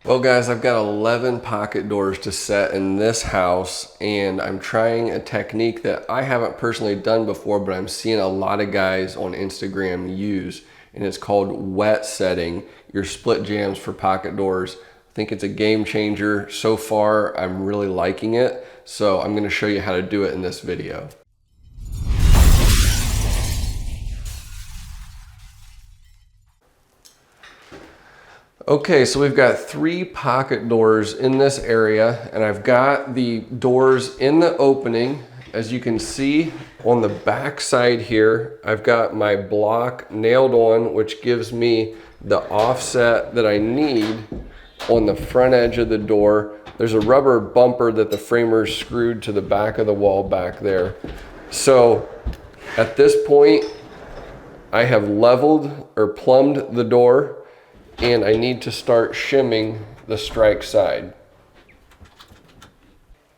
Well guys, I've got 11 pocket doors to set in this house, and I'm trying a technique that I haven't personally done before, but I'm seeing a lot of guys on Instagram use, and it's called wet setting your split jambs for pocket doors. I think it's a game changer. So far, I'm really liking it, so I'm gonna show you how to do it in this video. Okay, so we've got 3 pocket doors in this area, and I've got the doors in the opening. As you can see on the back side here, I've got my block nailed on, which gives me the offset that I need on the front edge of the door. There's a rubber bumper that the framer screwed to the back of the wall back there. So at this point, I have leveled or plumbed the door, and I need to start shimming the strike side.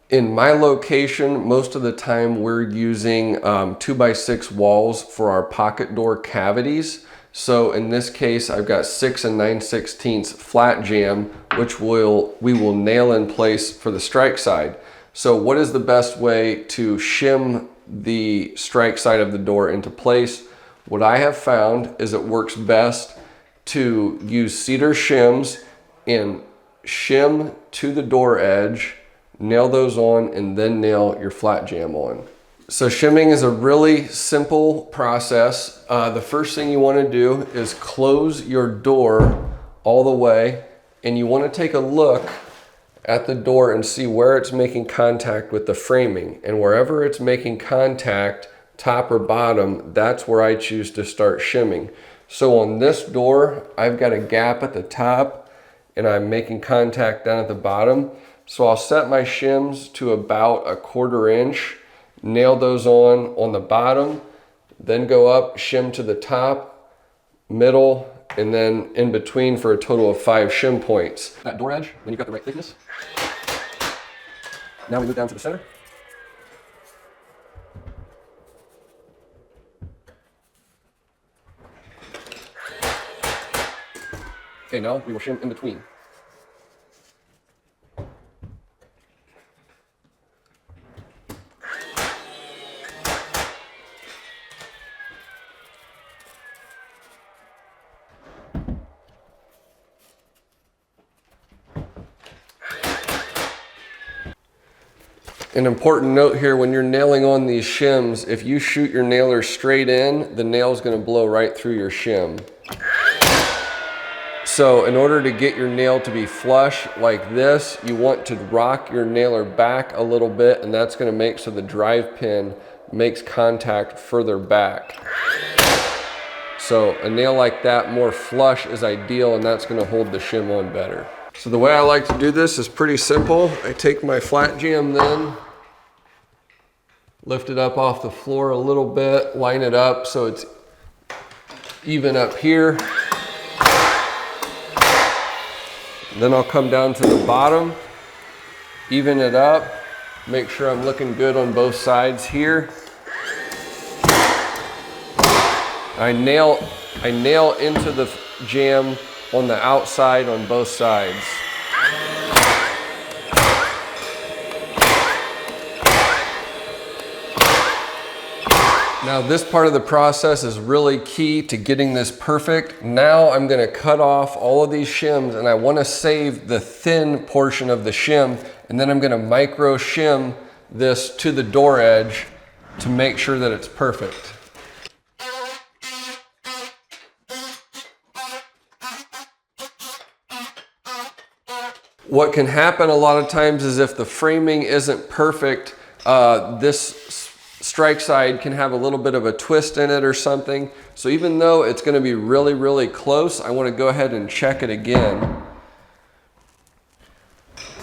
In my location, most of the time we're using 2x6 walls for our pocket door cavities. So in this case, I've got 6 9/16 flat jamb, which we will nail in place for the strike side. So what is the best way to shim the strike side of the door into place? What I have found is it works best to use cedar shims and shim to the door edge, nail those on, and then nail your flat jamb on. So shimming is a really simple process. The first thing you want to do is close your door all the way, and you want to take a look at the door and see where it's making contact with the framing. And wherever it's making contact, top or bottom, that's where I choose to start shimming. So on this door, I've got a gap at the top and I'm making contact down at the bottom. So I'll set my shims to about 1/4 inch, nail those on the bottom, then go up, shim to the top, middle, and then in between for a total of 5 shim points. That door edge, when you've got the right thickness. Now we move down to the center. Okay, now we will shim in between. An important note here, when you're nailing on these shims, if you shoot your nailer straight in, the nail's gonna blow right through your shim. So in order to get your nail to be flush like this, you want to rock your nailer back a little bit, and that's gonna make so the drive pin makes contact further back. So a nail like that, more flush, is ideal, and that's gonna hold the shim on better. So the way I like to do this is pretty simple. I take my flat jamb then, lift it up off the floor a little bit, line it up so it's even up here. Then I'll come down to the bottom, even it up, make sure I'm looking good on both sides here. I nail into the jamb on the outside on both sides. Now this part of the process is really key to getting this perfect. Now I'm gonna cut off all of these shims, and I wanna save the thin portion of the shim, and then I'm gonna micro shim this to the door edge to make sure that it's perfect. What can happen a lot of times is if the framing isn't perfect, this strike side can have a little bit of a twist in it or something. So even though it's going to be really, really close, I want to go ahead and check it again.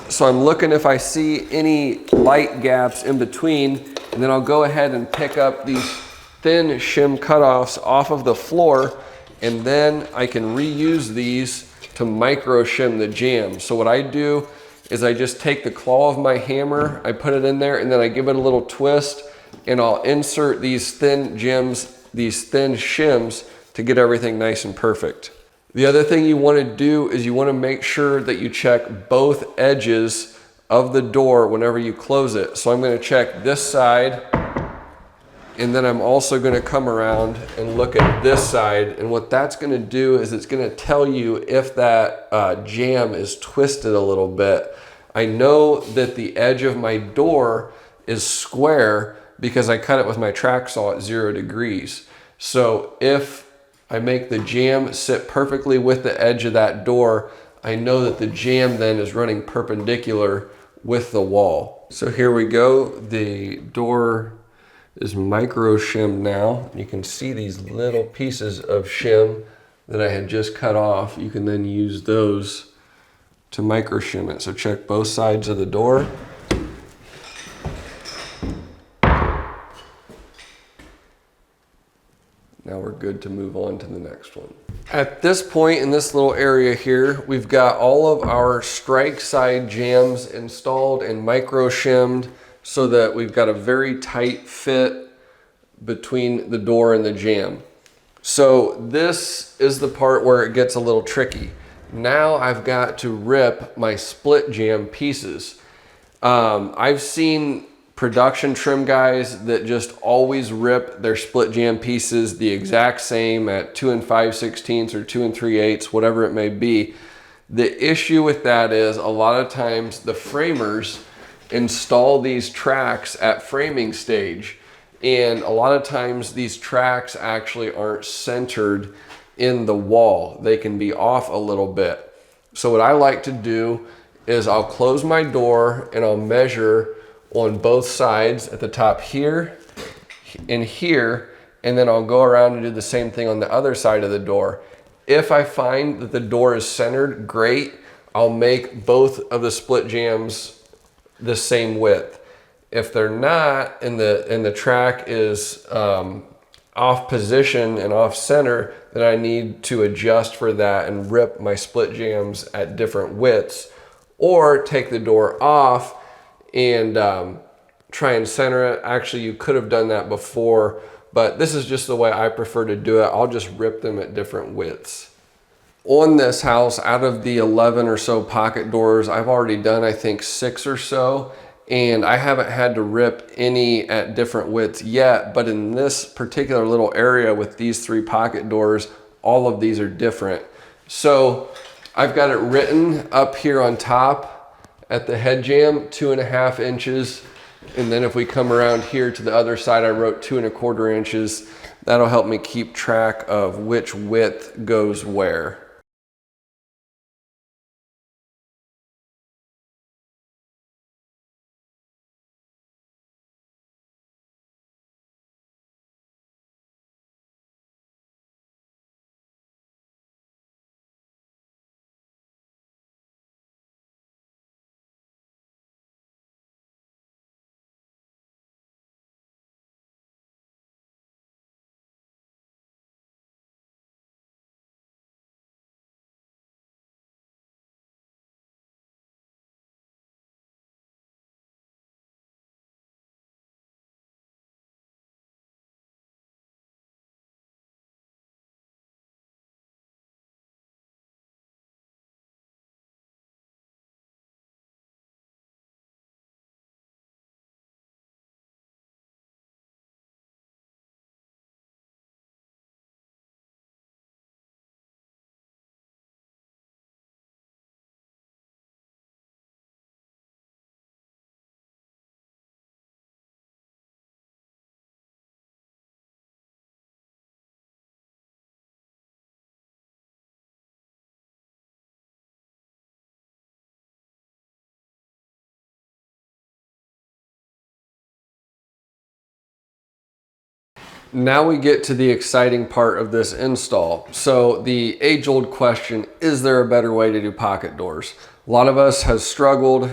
So I'm looking if I see any light gaps in between, and then I'll go ahead and pick up these thin shim cutoffs off of the floor, and then I can reuse these to micro shim the jamb. So what I do is I just take the claw of my hammer, I put it in there, and then I give it a little twist, and I'll insert these thin gems, these thin shims, to get everything nice and perfect. The other thing you want to do is you want to make sure that you check both edges of the door whenever you close it. So I'm going to check this side, and then I'm also going to come around and look at this side. And what that's going to do is it's going to tell you if that jamb is twisted a little bit. I know that the edge of my door is square because I cut it with my track saw at 0 degrees. So if I make the jamb sit perfectly with the edge of that door, I know that the jamb then is running perpendicular with the wall. So here we go. The door is micro shimmed now. You can see these little pieces of shim that I had just cut off. You can then use those to micro shim it. So check both sides of the door. Now we're good to move on to the next one. At this point in this little area here, we've got all of our strike side jambs installed and micro shimmed so that we've got a very tight fit between the door and the jamb. So this is the part where it gets a little tricky. Now I've got to rip my split jamb pieces. I've seen production trim guys that just always rip their split jamb pieces the exact same at 2 5/16 or 2 3/8, whatever it may be. The issue with that is a lot of times the framers install these tracks at framing stage, and a lot of times these tracks actually aren't centered in the wall. They can be off a little bit. So what I like to do is I'll close my door and I'll measure on both sides at the top here and here, and then I'll go around and do the same thing on the other side of the door. If I find that the door is centered, great. I'll make both of the split jambs the same width. If they're not, and the track is off position and off center, then I need to adjust for that and rip my split jambs at different widths, or take the door off and try and center it. Actually, you could have done that before, but this is just the way I prefer to do it. I'll just rip them at different widths. On this house, out of the 11 or so pocket doors, I've already done, I think, 6 or so, and I haven't had to rip any at different widths yet, but in this particular little area with these 3 pocket doors, all of these are different. So I've got it written up here on top at the head jamb, 2.5 inches. And then if we come around here to the other side, I wrote 2.25 inches. That'll help me keep track of which width goes where. Now we get to the exciting part of this install. So the age-old question, is there a better way to do pocket doors? A lot of us has struggled.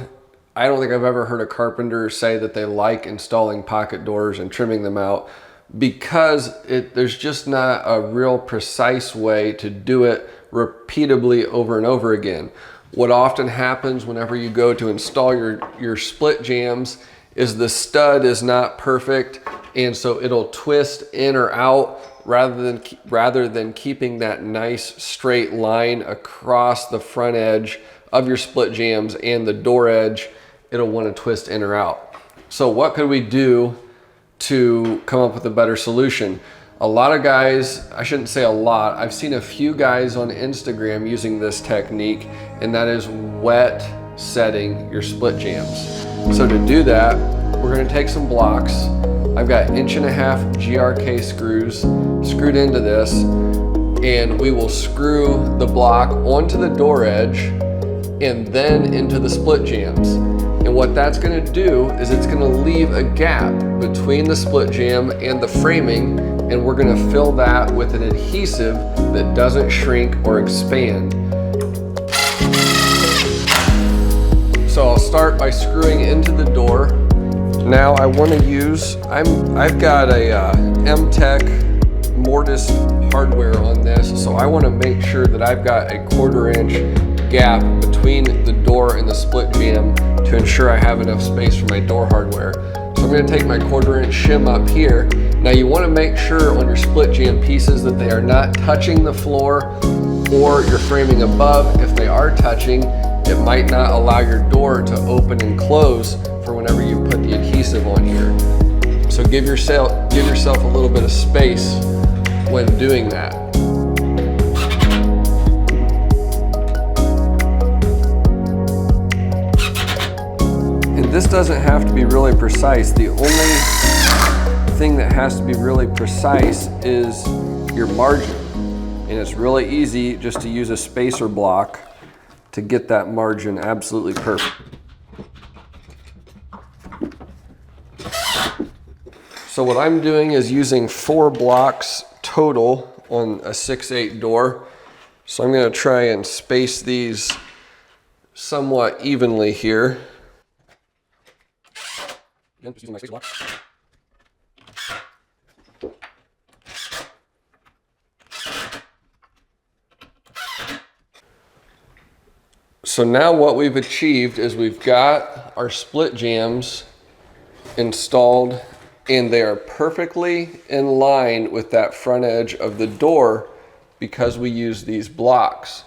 I don't think I've ever heard a carpenter say that they like installing pocket doors and trimming them out, because there's just not a real precise way to do it repeatably over and over again. What often happens whenever you go to install your split jambs is the stud is not perfect, and so it'll twist in or out rather than keeping that nice straight line across the front edge of your split jambs and the door edge, it'll want to twist in or out. So what could we do to come up with a better solution? A lot of guys, I shouldn't say a lot, I've seen a few guys on Instagram using this technique, and that is wet setting your split jambs. So to do that, we're going to take some blocks. I've got 1.5 inch GRK screws screwed into this, and we will screw the block onto the door edge and then into the split jambs. And what that's going to do is it's going to leave a gap between the split jamb and the framing, and we're going to fill that with an adhesive that doesn't shrink or expand. So I'll start by screwing into the door. Now I want to use, I've got a M-Tech mortise hardware on this, so I want to make sure that I've got a 1/4 inch gap between the door and the split jamb to ensure I have enough space for my door hardware. So I'm going to take my 1/4 inch shim up here. Now you want to make sure on your split jamb pieces that they are not touching the floor or your framing above. If they are touching, it might not allow your door to open and close for whenever you put the adhesive on here. So give yourself a little bit of space when doing that. And this doesn't have to be really precise. The only thing that has to be really precise is your margin. And it's really easy just to use a spacer block to get that margin absolutely perfect. So what I'm doing is using 4 blocks total on a 6/8 door. So I'm going to try and space these somewhat evenly here. Again, just using my spacer block. So now what we've achieved is we've got our split jambs installed, and they are perfectly in line with that front edge of the door because we use these blocks.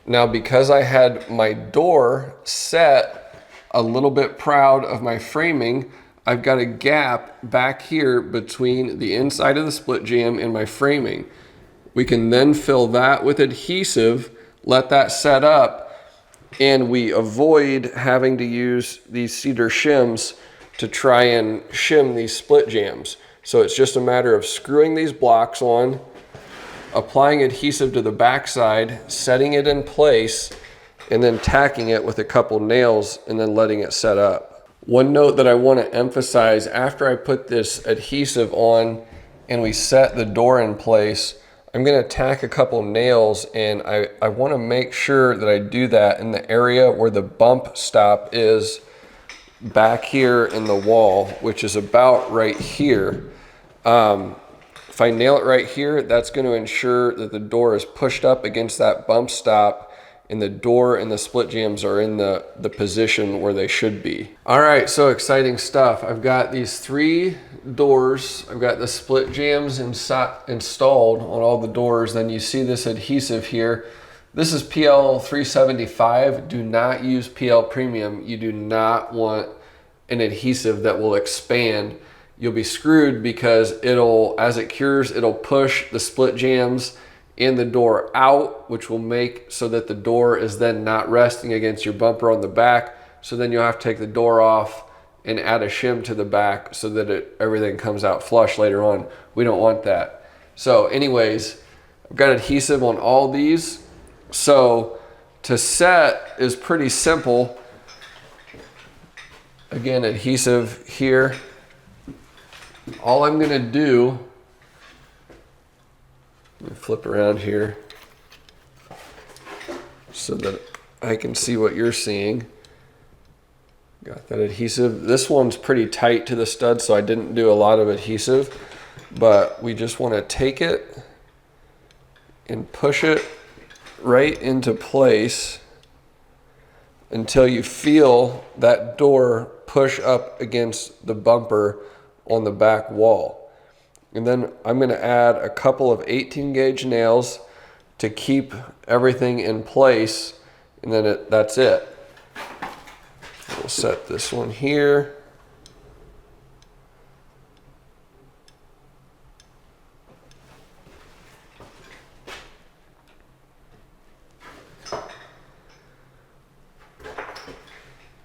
Now, because I had my door set a little bit proud of my framing, I've got a gap back here between the inside of the split jamb and my framing. We can then fill that with adhesive, let that set up, and we avoid having to use these cedar shims to try and shim these split jambs. So it's just a matter of screwing these blocks on, applying adhesive to the backside, setting it in place, and then tacking it with a couple nails and then letting it set up. One note that I want to emphasize, after I put this adhesive on and we set the door in place, I'm going to tack a couple nails, and I want to make sure that I do that in the area where the bump stop is back here in the wall, which is about right here. If I nail it right here, that's going to ensure that the door is pushed up against that bump stop and the door and the split jambs are in the position where they should be. All right, so exciting stuff. I've got these 3 doors. I've got the split jambs installed on all the doors. Then you see this adhesive here. This is PL 375. Do not use PL Premium. You do not want an adhesive that will expand. You'll be screwed because as it cures, it'll push the split jambs and the door out, which will make so that the door is then not resting against your bumper on the back. So then you'll have to take the door off and add a shim to the back so that everything comes out flush later on. We don't want that. So anyways, I've got adhesive on all these. So to set is pretty simple. Again, adhesive here. All I'm gonna do, let me flip around here so that I can see what you're seeing. Got that adhesive. This one's pretty tight to the stud, so I didn't do a lot of adhesive, but we just want to take it and push it right into place until you feel that door push up against the bumper on the back wall. And then I'm going to add a couple of 18 gauge nails to keep everything in place, and then that's it. We'll set this one here.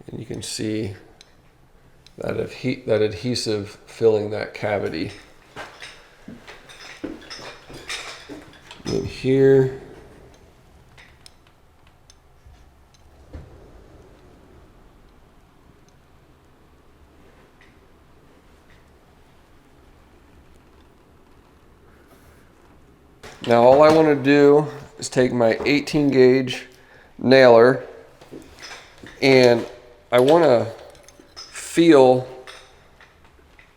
And you can see that adhesive filling that cavity. In here. Now all I want to do is take my 18 gauge nailer, and I want to feel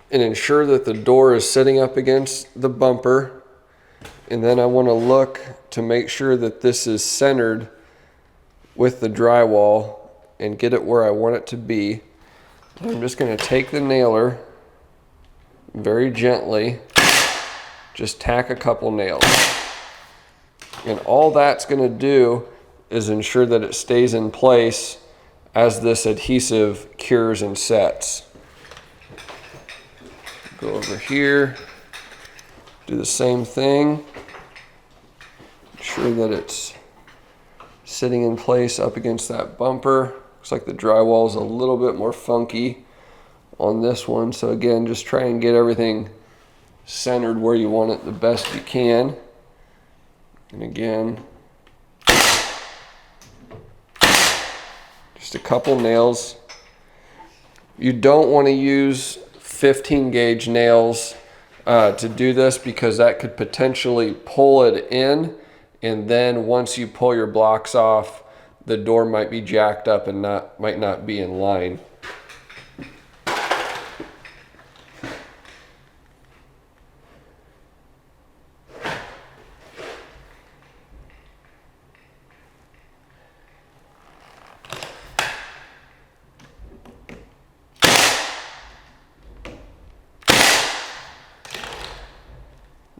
and ensure that the door is sitting up against the bumper. And then I want to look to make sure that this is centered with the drywall and get it where I want it to be. And I'm just going to take the nailer very gently, just tack a couple nails. And all that's going to do is ensure that it stays in place as this adhesive cures and sets. Go over here, do the same thing. Sure that it's sitting in place up against that bumper. Looks like the drywall is a little bit more funky on this one. So again, just try and get everything centered where you want it the best you can. And again, just a couple nails. You don't want to use 15 gauge nails to do this, because that could potentially pull it in. And then once you pull your blocks off, the door might be jacked up and might not be in line.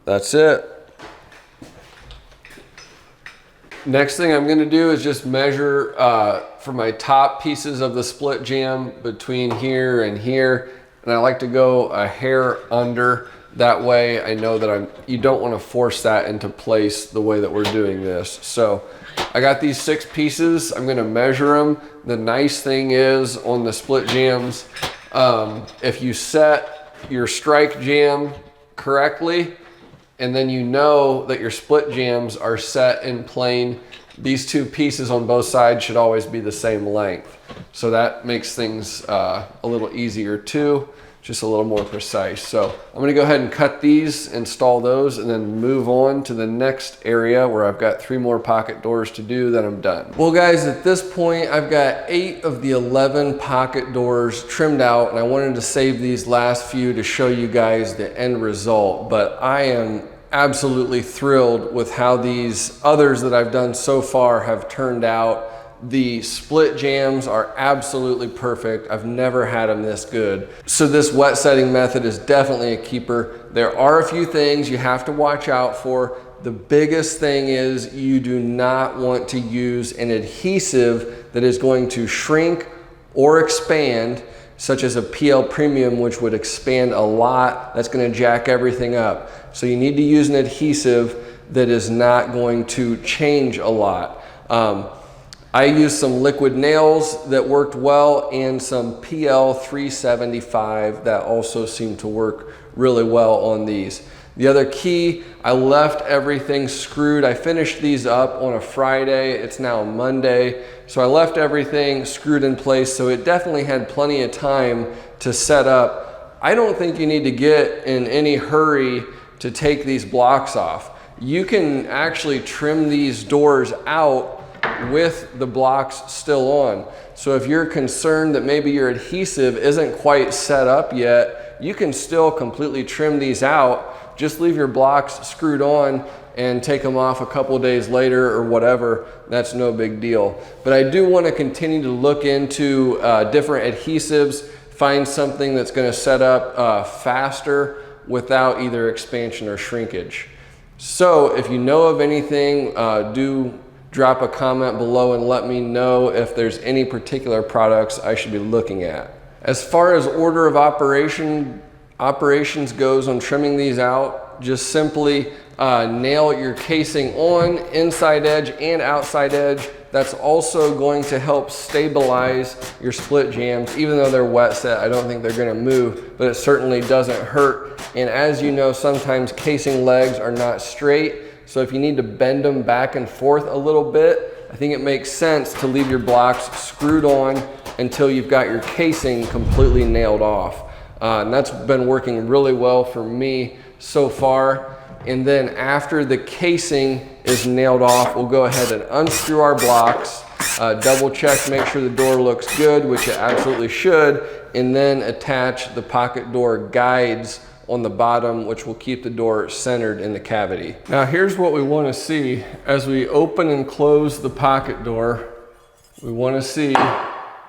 That's it. Next thing I'm going to do is just measure for my top pieces of the split jamb between here and here. And I like to go a hair under. That way I know that you don't want to force that into place the way that we're doing this. So I got these 6 pieces. I'm going to measure them. The nice thing is on the split jambs, if you set your strike jamb correctly, and then you know that your split jambs are set in plane, these 2 pieces on both sides should always be the same length. So that makes things a little easier too, just a little more precise. So I'm gonna go ahead and cut these, install those, and then move on to the next area where I've got 3 more pocket doors to do, then I'm done. Well guys, at this point, I've got 8 of the 11 pocket doors trimmed out, and I wanted to save these last few to show you guys the end result. But I am absolutely thrilled with how these others that I've done so far have turned out. The split jambs are absolutely perfect. I've never had them this good. So this wet setting method is definitely a keeper. There are a few things you have to watch out for. The biggest thing is you do not want to use an adhesive that is going to shrink or expand, such as a PL Premium, which would expand a lot. That's going to jack everything up. So you need to use an adhesive that is not going to change a lot. I used some liquid nails that worked well, and some PL 375 that also seemed to work really well on these. The other key, I left everything screwed. I finished these up on a Friday. It's now Monday. So I left everything screwed in place, so it definitely had plenty of time to set up. I don't think you need to get in any hurry to take these blocks off. You can actually trim these doors out with the blocks still on. So if you're concerned that maybe your adhesive isn't quite set up yet, you can still completely trim these out. Just leave your blocks screwed on and take them off a couple of days later or whatever. That's no big deal. But I do want to continue to look into different adhesives, find something that's going to set up faster without either expansion or shrinkage. So if you know of anything, do drop a comment below and let me know if there's any particular products I should be looking at. As far as order of operations goes on trimming these out, just simply nail your casing on, inside edge and outside edge. That's also going to help stabilize your split jambs. Even though they're wet set, I don't think they're gonna move, but it certainly doesn't hurt. And as you know, sometimes casing legs are not straight. So if you need to bend them back and forth a little bit, I think it makes sense to leave your blocks screwed on until you've got your casing completely nailed off. And that's been working really well for me so far. And then after the casing is nailed off, we'll go ahead and unscrew our blocks, double check, make sure the door looks good, which it absolutely should, and then attach the pocket door guides on the bottom, which will keep the door centered in the cavity. Now here's what we want to see. As we open and close the pocket door, we want to see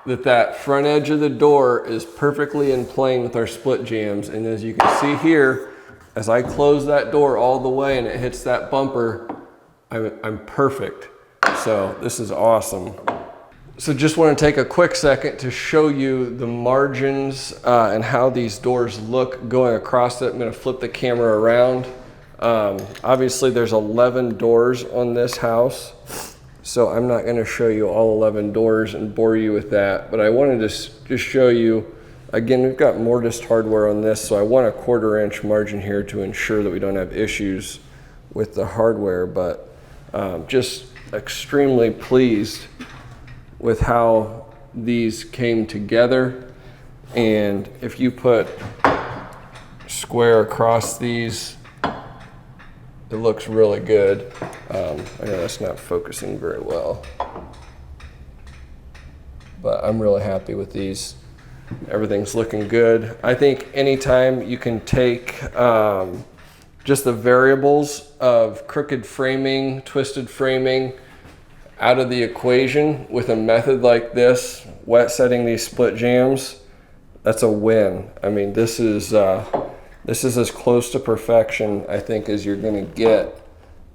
that front edge of the door is perfectly in plane with our split jambs. And as you can see here, as I close that door all the way and it hits that bumper, I'm perfect. So this is awesome. So just want to take a quick second to show you the margins and how these doors look going across it. I'm going to flip the camera around. Obviously there's 11 doors on this house, so I'm not going to show you all 11 doors and bore you with that, but I wanted to just show you. Again, we've got mortised hardware on this, so I want a 1/4 inch margin here to ensure that we don't have issues with the hardware, but just extremely pleased with how these came together. And if you put square across these, it looks really good. I know that's not focusing very well, but I'm really happy with these. Everything's looking good. I think anytime you can take just the variables of crooked framing, twisted framing out of the equation with a method like this, wet setting these split jambs, that's a win. I mean, this is as close to perfection, I think, as you're gonna get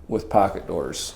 with pocket doors.